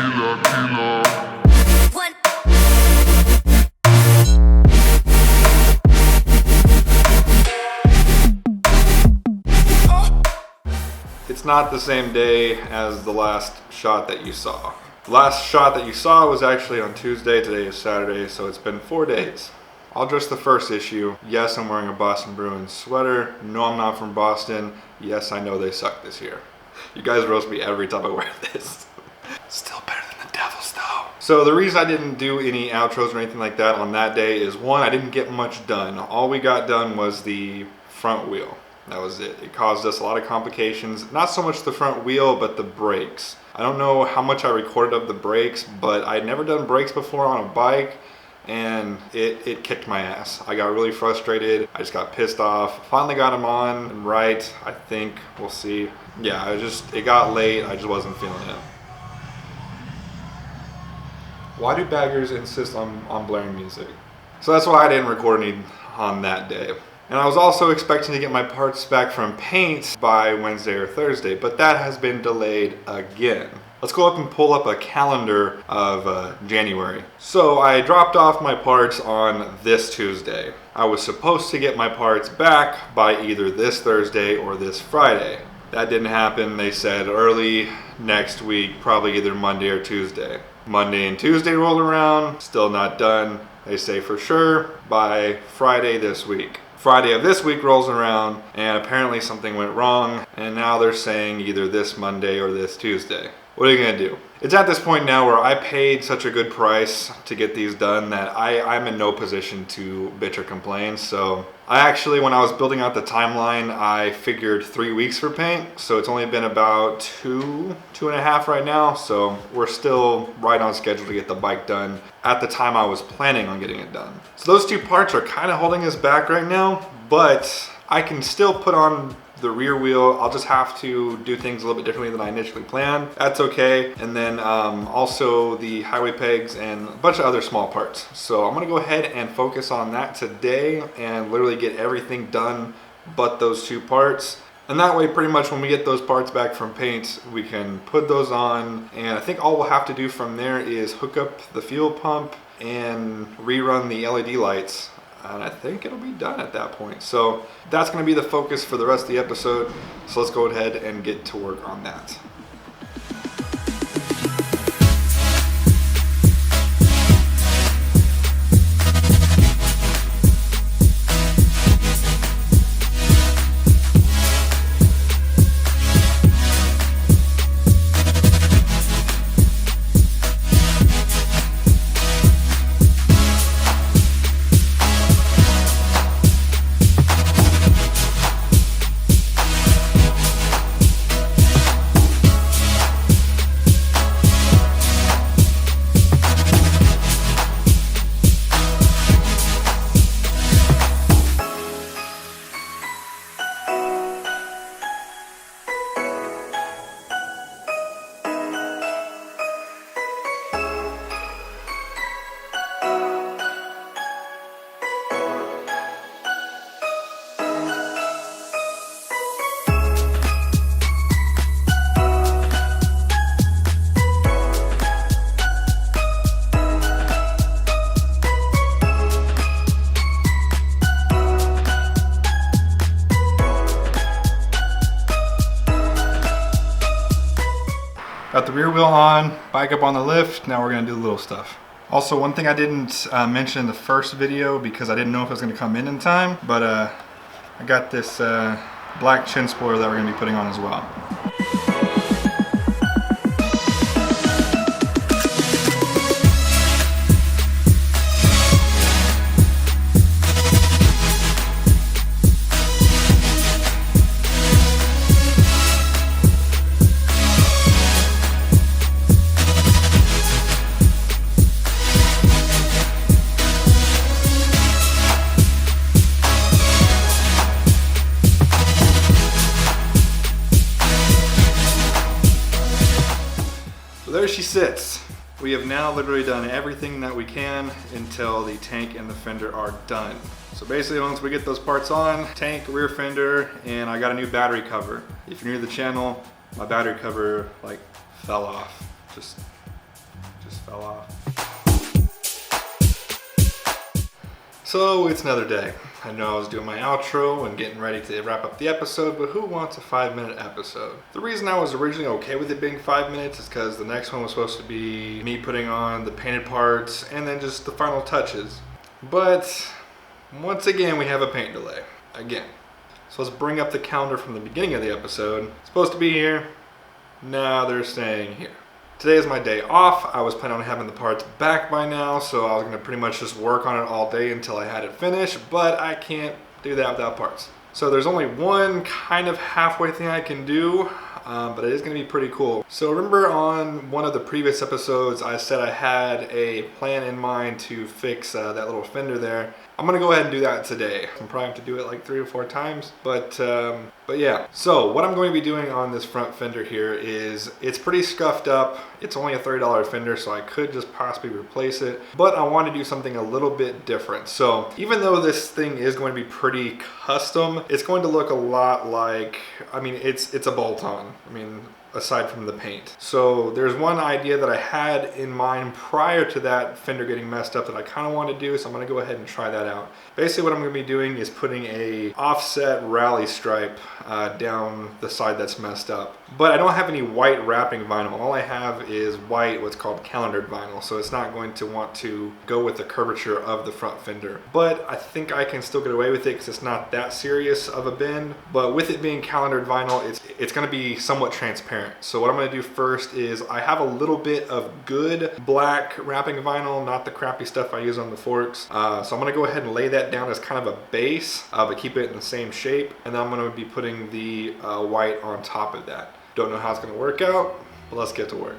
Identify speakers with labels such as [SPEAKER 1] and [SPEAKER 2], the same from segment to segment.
[SPEAKER 1] It's not the same day as the last shot that you saw. The last shot that you saw was actually on Tuesday. Today is Saturday, so it's been 4 days. I'll address the first issue. Yes, I'm wearing a Boston Bruins sweater. No, I'm not from Boston. Yes, I know they suck this year. You guys roast me every time I wear this. Still better than the Devils though. So the reason I didn't do any outros or anything like that on that day is one, I didn't get much done. All we got done was the front wheel. That was it. It caused us a lot of complications. Not so much the front wheel, but the brakes. I don't know how much I recorded of the brakes, but I'd never done brakes before on a bike, and it kicked my ass. I got really frustrated. I just got pissed off. Finally got them on and right, I think. We'll see. Yeah, it got late. I just wasn't feeling it. Why do baggers insist on blaring music? So that's why I didn't record any on that day. And I was also expecting to get my parts back from paint by Wednesday or Thursday, but that has been delayed again. Let's go up and pull up a calendar of January. So I dropped off my parts on this Tuesday. I was supposed to get my parts back by either this Thursday or this Friday. That didn't happen. They said early next week, probably either Monday or Tuesday. Monday and Tuesday rolled around, still not done. They say for sure by Friday this week. Friday of this week rolls around and apparently something went wrong, and now they're saying either this Monday or this Tuesday. What are you gonna do? It's at this point now where I paid such a good price to get these done that I'm in no position to bitch or complain. So I actually, when I was building out the timeline, I figured 3 weeks for paint. So it's only been about two and a half right now. So we're still right on schedule to get the bike done at the time I was planning on getting it done. So those two parts are kind of holding us back right now, but I can still put on the rear wheel. I'll just have to do things a little bit differently than I initially planned. That's okay. And then also the highway pegs and a bunch of other small parts. So I'm gonna go ahead and focus on that today and literally get everything done but those two parts. And that way, pretty much when we get those parts back from paint, we can put those on. And I think all we'll have to do from there is hook up the fuel pump and rerun the LED lights. And I think it'll be done at that point. So that's gonna be the focus for the rest of the episode. So let's go ahead and get to work on that. Got the rear wheel on, bike up on the lift. Now we're gonna do the little stuff. Also, one thing I didn't mention in the first video because I didn't know if it was gonna come in time, but I got this black chin spoiler that we're gonna be putting on as well. There she sits. We have now literally done everything that we can until the tank and the fender are done. So basically once we get those parts on, tank, rear fender, and I got a new battery cover. If you're new to the channel, my battery cover like fell off. Just just fell off. So it's another day. I know I was doing my outro and getting ready to wrap up the episode, but who wants a 5-minute episode? The reason I was originally okay with it being 5 minutes is because the next one was supposed to be me putting on the painted parts and then just the final touches. But once again, we have a paint delay. Again. So let's bring up the calendar from the beginning of the episode. It's supposed to be here. Now they're staying here. Today is my day off. I was planning on having the parts back by now, so I was gonna pretty much just work on it all day until I had it finished, but I can't do that without parts. So there's only one kind of halfway thing I can do, but it is gonna be pretty cool. So remember on one of the previous episodes, I said I had a plan in mind to fix that little fender there. I'm gonna go ahead and do that today. I'm probably have to do it like 3 or 4 times, but yeah. So what I'm going to be doing on this front fender here is, it's pretty scuffed up. It's only a $30 fender, so I could just possibly replace it, but I want to do something a little bit different. So even though this thing is going to be pretty custom, it's going to look a lot like, I mean, it's a bolt-on. I mean, aside from the paint. So there's one idea that I had in mind prior to that fender getting messed up that I kind of want to do, so I'm going to go ahead and try that out. Basically what I'm going to be doing is putting a offset rally stripe down the side that's messed up. But I don't have any white wrapping vinyl. All I have is white, what's called calendared vinyl, so it's not going to want to go with the curvature of the front fender. But I think I can still get away with it because it's not that serious of a bend. But with it being calendared vinyl, it's going to be somewhat transparent. So what I'm going to do first is, I have a little bit of good black wrapping vinyl, not the crappy stuff I use on the forks. So I'm going to go ahead and lay that down as kind of a base, but keep it in the same shape. And then I'm going to be putting the white on top of that. Don't know how it's going to work out, but let's get to work.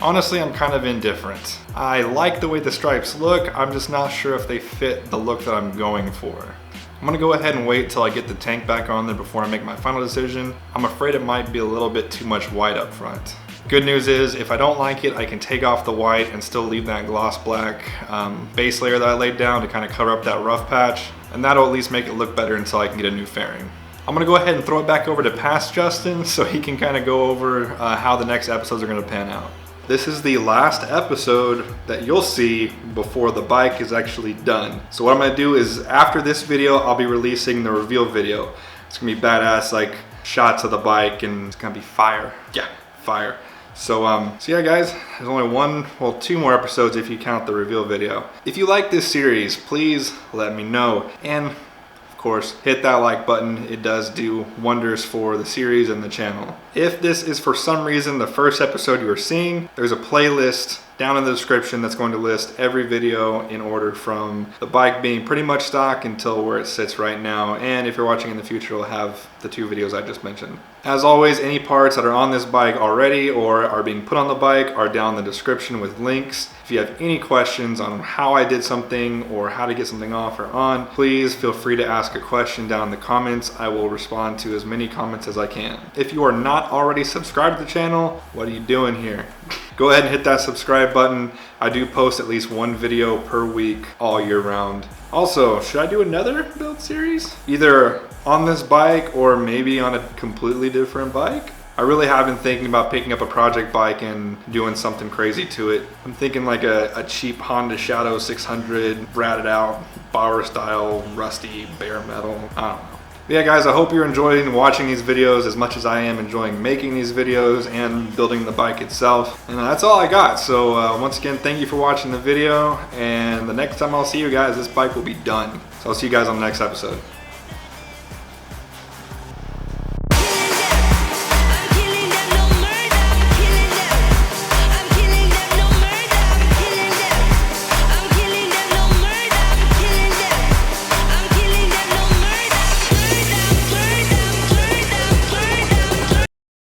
[SPEAKER 1] Honestly, I'm kind of indifferent. I like the way the stripes look, I'm just not sure if they fit the look that I'm going for. I'm gonna go ahead and wait till I get the tank back on there before I make my final decision. I'm afraid it might be a little bit too much white up front. Good news is, if I don't like it, I can take off the white and still leave that gloss black base layer that I laid down to kind of cover up that rough patch, and that'll at least make it look better until I can get a new fairing. I'm gonna go ahead and throw it back over to Past Justin so he can kind of go over how the next episodes are gonna pan out. This is the last episode that you'll see before the bike is actually done. So what I'm gonna do is after this video, I'll be releasing the reveal video. It's gonna be badass, like shots of the bike, and it's gonna be fire. Yeah, fire. So yeah guys, there's only two more episodes if you count the reveal video. If you like this series, please let me know. And of course, hit that like button. It does do wonders for the series and the channel. If this is for some reason the first episode you are seeing, there's a playlist down in the description that's going to list every video in order from the bike being pretty much stock until where it sits right now. And if you're watching in the future, it'll have the 2 videos I just mentioned. As always, any parts that are on this bike already or are being put on the bike are down in the description with links. If you have any questions on how I did something or how to get something off or on, please feel free to ask a question down in the comments. I will respond to as many comments as I can. If you are not already subscribed to the channel, what are you doing here? Go ahead and hit that subscribe button. I do post at least 1 video per week all year round. Also, should I do another build series? Either on this bike or maybe on a completely different bike? I really have been thinking about picking up a project bike and doing something crazy to it. I'm thinking like a cheap Honda Shadow 600, ratted out, Bauer style, rusty, bare metal, I don't know. But yeah guys, I hope you're enjoying watching these videos as much as I am enjoying making these videos and building the bike itself. And that's all I got. So once again, thank you for watching the video. And the next time I'll see you guys, this bike will be done. So I'll see you guys on the next episode.